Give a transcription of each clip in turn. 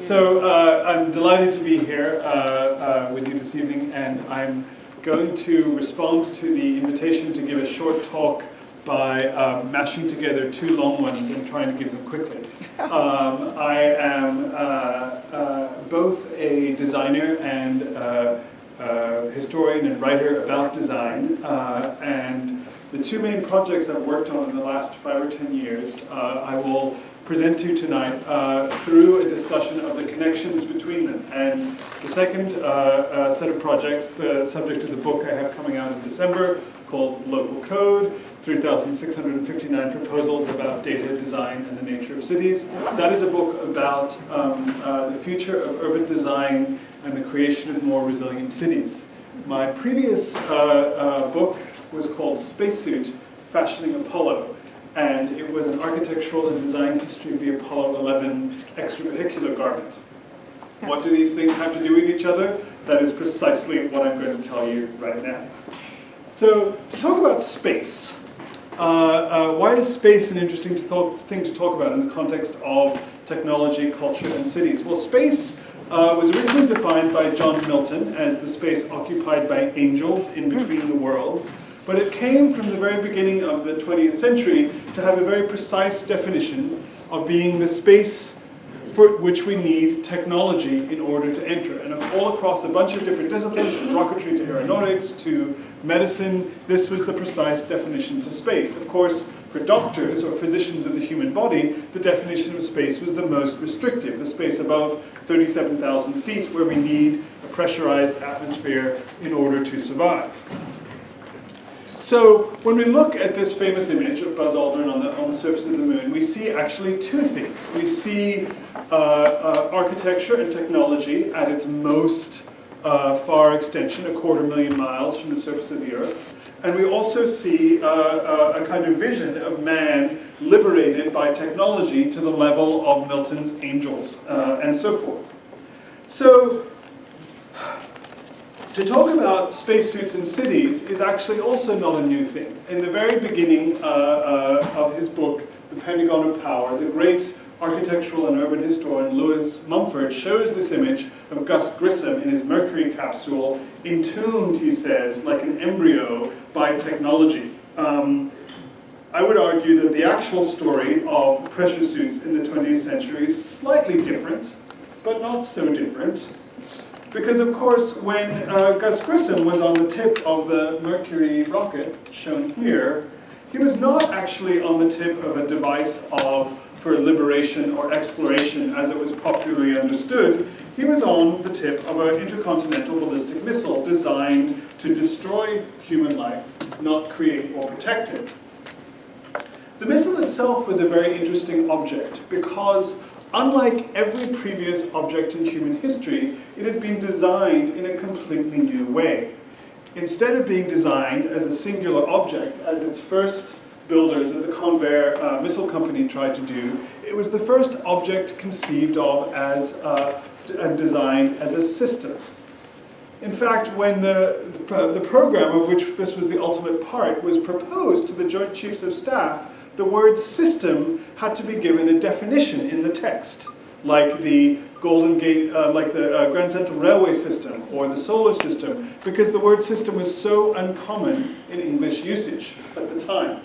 So I'm delighted to be here with you this evening, and I'm going to respond to the invitation to give a short talk by mashing together two long ones and trying to give them quickly. I am both a designer and historian and writer about design, and the two main projects I've worked on in the last 5 or 10 years I will present to you tonight through a discussion of the connections between them. And the second set of projects, the subject of the book I have coming out in December, called Local Code, 3,659 Proposals About Data, Design, and the Nature of Cities. That is a book about the future of urban design and the creation of more resilient cities. My previous book was called Spacesuits, Fashioning Apollo, and it was an architectural and design history of the Apollo 11 extravehicular garment. What do these things have to do with each other? That is precisely what I'm going to tell you right now. So, to talk about space, why is space an interesting thing to talk about in the context of technology, culture, and cities? Well, space was originally defined by John Milton as the space occupied by angels in between the worlds, but it came from the very beginning of the 20th century to have a very precise definition of being the space for which we need technology in order to enter. And all across a bunch of different disciplines, from rocketry to aeronautics to medicine, this was the precise definition to space. Of course, for doctors or physicians of the human body, the definition of space was the most restrictive, the space above 37,000 feet where we need a pressurized atmosphere in order to survive. So when we look at this famous image of Buzz Aldrin on the surface of the moon, we see actually two things. We see architecture and technology at its most far extension, 250,000 miles from the surface of the Earth. And we also see a kind of vision of man liberated by technology to the level of Milton's angels and so forth. So, to talk about spacesuits in cities is actually also not a new thing. In the very beginning of his book, The Pentagon of Power, the great architectural and urban historian Louis Mumford shows this image of Gus Grissom in his Mercury capsule, entombed, he says, like an embryo by technology. I would argue that the actual story of pressure suits in the 20th century is slightly different, but not so different. Because, of course, when Gus Grissom was on the tip of the Mercury rocket, shown here, he was not actually on the tip of a device for liberation or exploration, as it was popularly understood. He was on the tip of an intercontinental ballistic missile designed to destroy human life, not create or protect it. The missile itself was a very interesting object because, unlike every previous object in human history, it had been designed in a completely new way. Instead of being designed as a singular object, as its first builders at the Convair Missile Company tried to do, it was the first object conceived of as and designed as a system. In fact, when the program, of which this was the ultimate part, was proposed to the Joint Chiefs of Staff, the word system had to be given a definition in the text, like the Golden Gate, like the Grand Central Railway system or the solar system, because the word system was so uncommon in English usage at the time.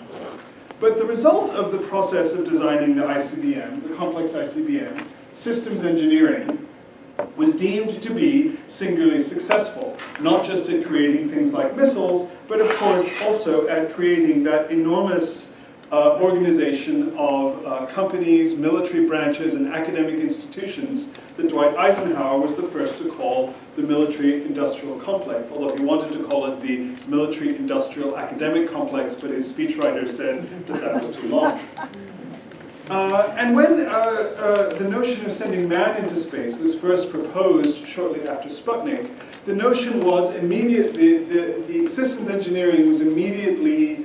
But the result of the process of designing the ICBM, the complex ICBM, systems engineering, was deemed to be singularly successful, not just at creating things like missiles, but of course also at creating that enormous organization of companies, military branches, and academic institutions that Dwight Eisenhower was the first to call the military-industrial complex, although he wanted to call it the military-industrial academic complex, but his speechwriter said that that was too long. And when the notion of sending man into space was first proposed shortly after Sputnik, the notion was immediately, the systems engineering was immediately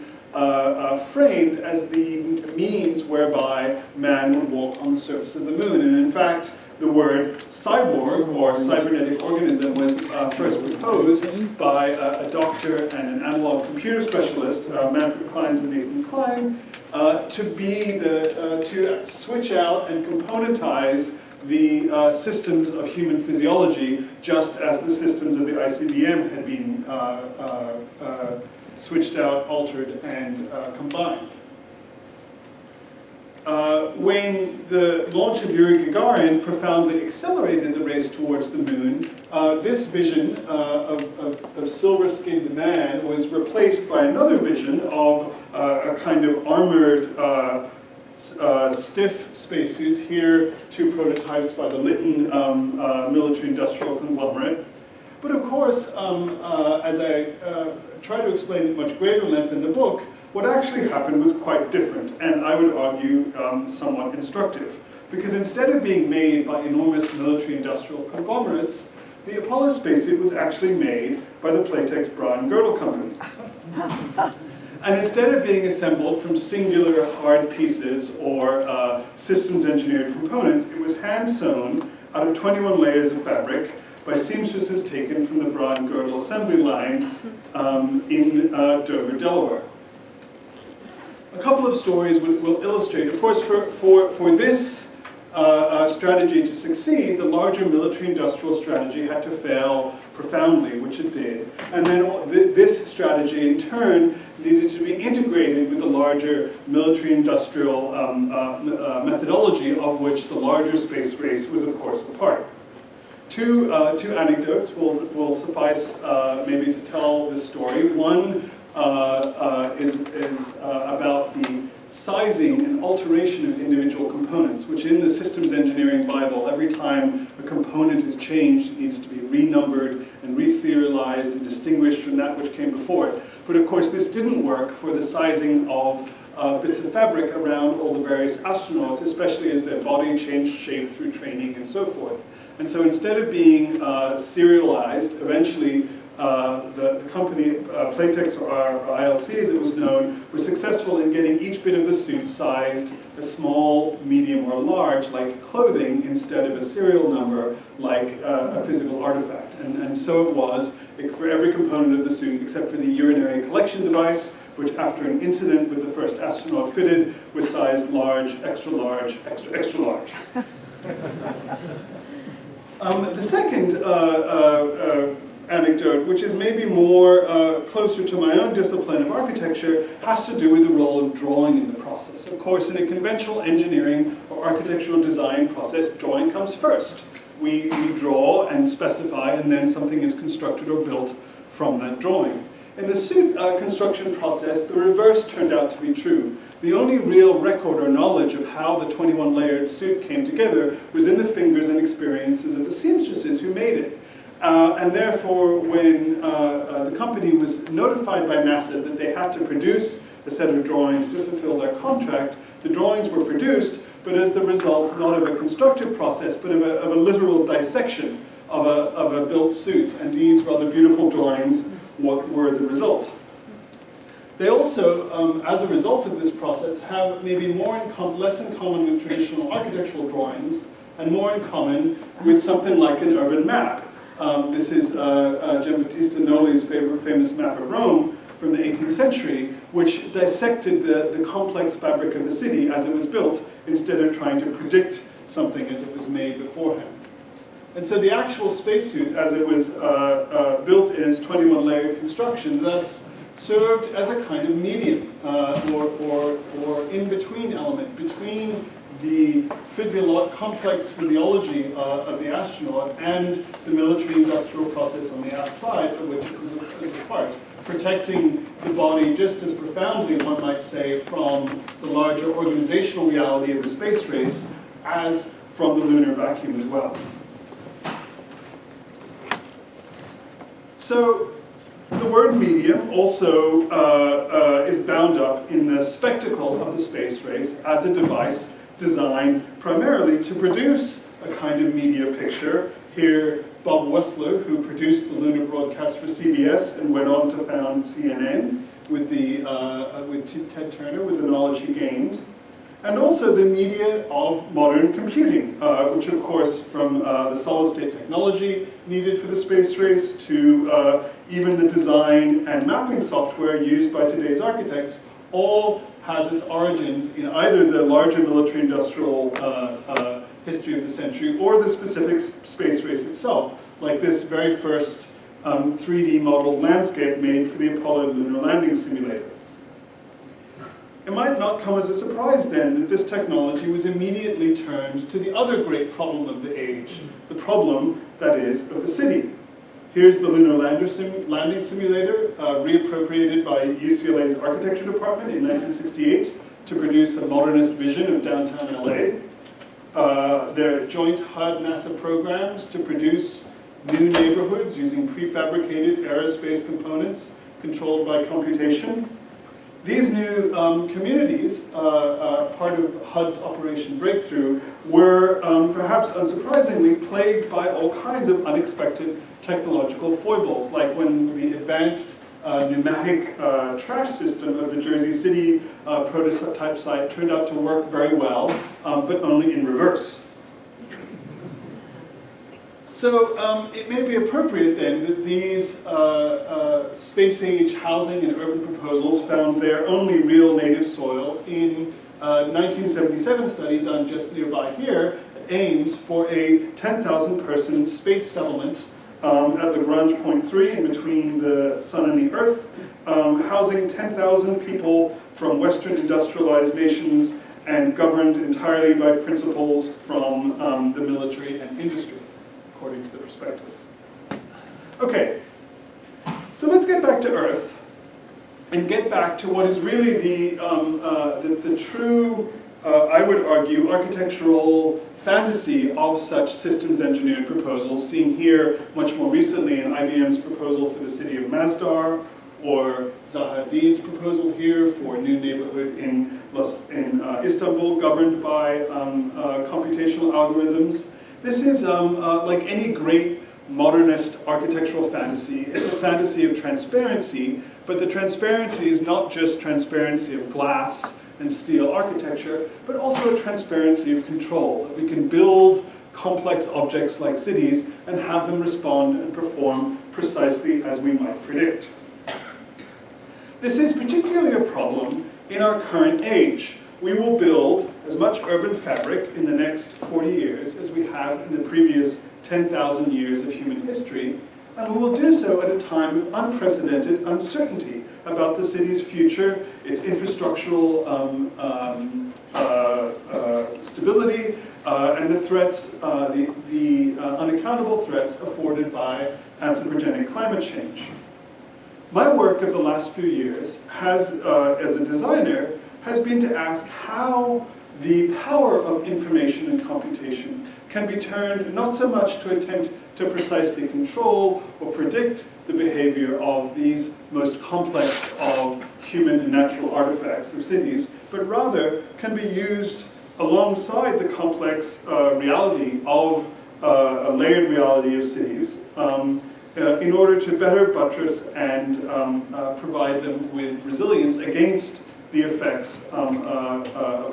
framed as the means whereby man would walk on the surface of the moon. And in fact, the word cyborg, or cybernetic organism, was first proposed by a doctor and an analog computer specialist, Manfred Clynes and Nathan Klein, to switch out and componentize the systems of human physiology, just as the systems of the ICBM had been switched out, altered, and combined. When the launch of Yuri Gagarin profoundly accelerated the race towards the moon, this vision of silver-skinned man was replaced by another vision of a kind of armored, stiff spacesuits. Here, two prototypes by the Lytton military-industrial conglomerate. But of course, as I try to explain at much greater length in the book, what actually happened was quite different, and I would argue somewhat instructive. Because instead of being made by enormous military-industrial conglomerates, the Apollo spacesuit was actually made by the Playtex Bra and Girdle Company. And instead of being assembled from singular hard pieces or systems engineered components, it was hand-sewn out of 21 layers of fabric by seamstresses taken from the Bra and Girdle assembly line in Dover, Delaware. A couple of stories will illustrate. Of course, for this strategy to succeed, the larger military-industrial strategy had to fail profoundly, which it did. And then this strategy, in turn, needed to be integrated with the larger military-industrial methodology, of which the larger space race was, of course, a part. Two anecdotes will suffice maybe to tell this story. One is about the sizing and alteration of individual components, which in the systems engineering Bible, every time a component is changed, it needs to be renumbered and reserialized and distinguished from that which came before it. But of course, this didn't work for the sizing of bits of fabric around all the various astronauts, especially as their body changed shape through training and so forth. And so instead of being serialized, eventually the company, Playtex or ILC as it was known, was successful in getting each bit of the suit sized a small, medium, or large, like clothing, instead of a serial number, like a physical artifact. And so it was for every component of the suit, except for the urinary collection device, which after an incident with the first astronaut fitted, was sized large, extra large, extra, extra large. The second anecdote, which is maybe more closer to my own discipline of architecture, has to do with the role of drawing in the process. Of course, in a conventional engineering or architectural design process, drawing comes first. We draw and specify, and then something is constructed or built from that drawing. In the suit construction process, the reverse turned out to be true. The only real record or knowledge of how the 21-layered suit came together was in the fingers and experiences of the seamstresses who made it. And therefore, when the company was notified by NASA that they had to produce a set of drawings to fulfill their contract, the drawings were produced, but as the result not of a constructive process, but of a literal dissection of a built suit. And these rather beautiful drawings were the result. They also, as a result of this process, have maybe less in common with traditional architectural drawings, and more in common with something like an urban map. This is Giambattista Noli's famous map of Rome from the 18th century, which dissected the complex fabric of the city as it was built, instead of trying to predict something as it was made beforehand. And so the actual spacesuit, as it was built in its 21-layer construction, thus served as a kind of medium, or in-between element, between the complex physiology of the astronaut and the military-industrial process on the outside, of which it was a part, protecting the body just as profoundly, one might say, from the larger organizational reality of the space race as from the lunar vacuum as well. So the word medium also is bound up in the spectacle of the space race as a device designed primarily to produce a kind of media picture. Here, Bob Wessler, who produced the lunar broadcast for CBS and went on to found CNN with Ted Turner, with the knowledge he gained. And also the media of modern computing, which of course from the solid-state technology needed for the space race to even the design and mapping software used by today's architects, all has its origins in either the larger military-industrial history of the century or the specific space race itself, like this very first 3D modeled landscape made for the Apollo lunar landing simulator. It might not come as a surprise then that this technology was immediately turned to the other great problem of the age, the problem, that is, of the city. Here's the lunar landing simulator, reappropriated by UCLA's architecture department in 1968 to produce a modernist vision of downtown LA. Their joint HUD-NASA programs to produce new neighborhoods using prefabricated aerospace components controlled by computation. These new communities, part of HUD's Operation Breakthrough, were perhaps unsurprisingly plagued by all kinds of unexpected technological foibles, like when the advanced pneumatic trash system of the Jersey City prototype site turned out to work very well, but only in reverse. So it may be appropriate then that these space-age housing and urban proposals found their only real native soil in a 1977 study done just nearby here at Ames for a 10,000-person space settlement at Lagrange Point 3 in between the Sun and the Earth, housing 10,000 people from Western industrialized nations and governed entirely by principles from the military and industry, according to the prospectus. Okay, so let's get back to Earth and get back to what is really the true, I would argue, architectural fantasy of such systems engineering proposals, seen here much more recently in IBM's proposal for the city of Masdar, or Zaha Hadid's proposal here for a new neighborhood in Istanbul governed by computational algorithms. This is like any great modernist architectural fantasy. It's a fantasy of transparency, but the transparency is not just transparency of glass and steel architecture, but also a transparency of control. That we can build complex objects like cities and have them respond and perform precisely as we might predict. This is particularly a problem in our current age. We will build as much urban fabric in the next 40 years as we have in the previous 10,000 years of human history, and we will do so at a time of unprecedented uncertainty about the city's future, its infrastructural stability, and the threats, the unaccountable threats afforded by anthropogenic climate change. My work of the last few years has, as a designer, has been to ask how the power of information and computation can be turned not so much to attempt to precisely control or predict the behavior of these most complex of human and natural artifacts of cities, but rather can be used alongside the complex reality of a layered reality of cities in order to better buttress and provide them with resilience against the effects of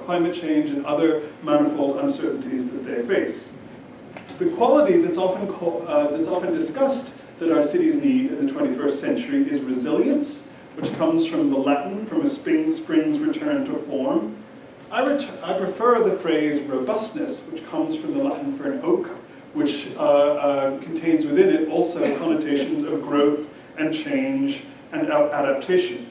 climate change and other manifold uncertainties that they face. The quality that's often discussed that our cities need in the 21st century is resilience, which comes from the Latin, from a spring's return to form. I prefer the phrase robustness, which comes from the Latin for an oak, which contains within it also connotations of growth and change and adaptation.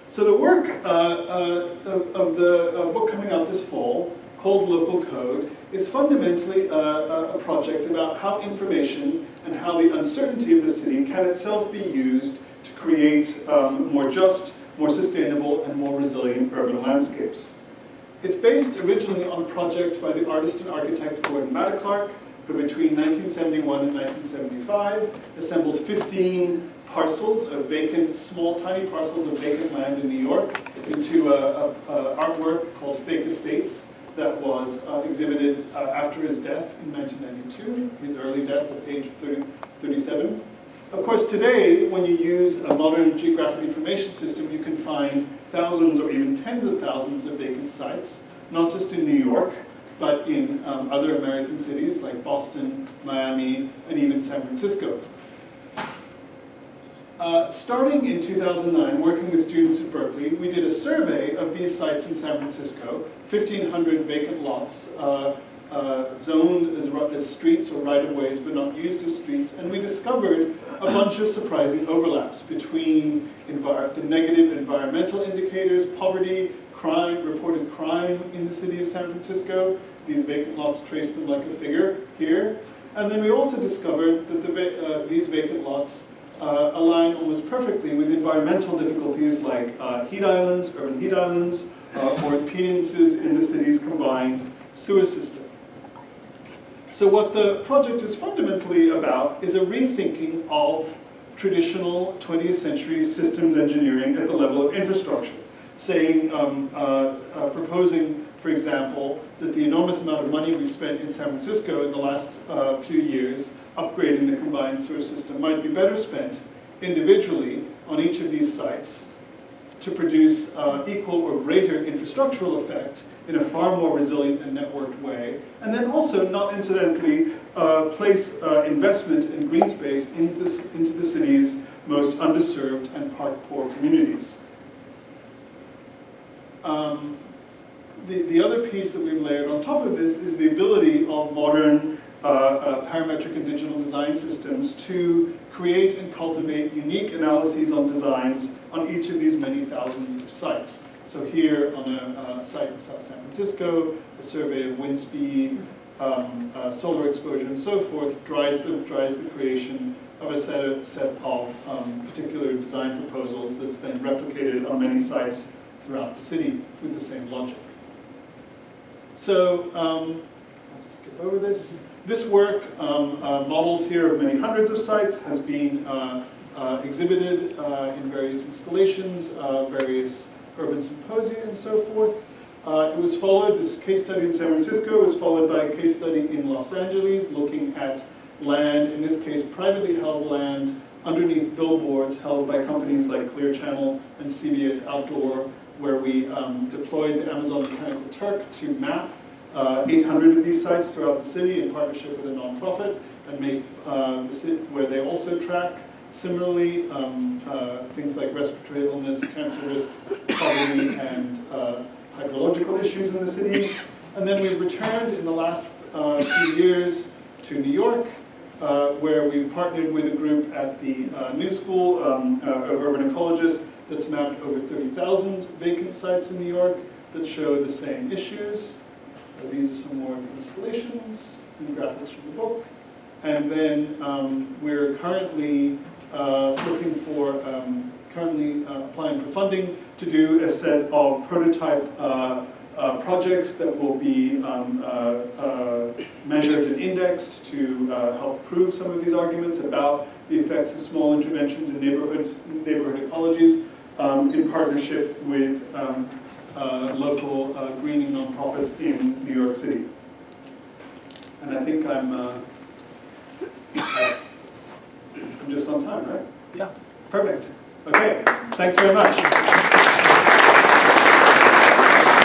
So the work of the book coming out this fall, called Local Code, is fundamentally a project about how information and how the uncertainty of the city can itself be used to create more just, more sustainable, and more resilient urban landscapes. It's based originally on a project by the artist and architect Gordon Matta-Clark, who between 1971 and 1975 assembled 15 parcels of vacant, small, tiny parcels of vacant land in New York into an artwork called Fake Estates that was exhibited after his death in 1992, his early death at age 37. Of course, today, when you use a modern geographic information system, you can find thousands or even tens of thousands of vacant sites, not just in New York, but in other American cities like Boston, Miami, and even San Francisco. Starting in 2009, working with students at Berkeley, we did a survey of these sites in San Francisco, 1,500 vacant lots, zoned as streets or right-of-ways, but not used as streets, and we discovered a bunch of surprising overlaps between the negative environmental indicators, poverty, crime, reported crime in the city of San Francisco. These vacant lots trace them like a figure here. And then we also discovered that these vacant lots align almost perfectly with environmental difficulties like heat islands, urban heat islands, or impediments in the city's combined sewer system. So what the project is fundamentally about is a rethinking of traditional 20th century systems engineering at the level of infrastructure, saying, proposing, for example, that the enormous amount of money we've spent in San Francisco in the last few years upgrading the combined sewer system might be better spent individually on each of these sites to produce equal or greater infrastructural effect in a far more resilient and networked way, and then also, not incidentally, place investment in green space into the city's most underserved and park-poor communities. The other piece that we've layered on top of this is the ability of modern parametric and digital design systems to create and cultivate unique analyses on designs on each of these many thousands of sites. So here on a site in South San Francisco, a survey of wind speed, solar exposure, and so forth drives the creation of a set of particular design proposals that's then replicated on many sites throughout the city with the same logic. So I'll just skip over this. This work, models here of many hundreds of sites, has been exhibited in various installations, various urban symposia, and so forth. It was followed, this case study in San Francisco was followed by a case study in Los Angeles looking at land, in this case privately held land, underneath billboards held by companies like Clear Channel and CBS Outdoor, where we deployed the Amazon Mechanical Turk to map 800 of these sites throughout the city in partnership with a nonprofit, and make where they also track similarly things like respiratory illness, cancer risk, poverty, and hydrological issues in the city. And then we've returned in the last few years to New York, where we partnered with a group at the New School of Urban Ecologists that's mapped over 30,000 vacant sites in New York that show the same issues. These are some more of the installations and graphics from the book. And then we're currently looking for, applying for funding to do a set of prototype projects that will be measured and indexed to help prove some of these arguments about the effects of small interventions in neighborhood ecologies in partnership with local greening nonprofits in New York City. And I think I'm just on time, right? Yeah, perfect. Okay, thanks very much.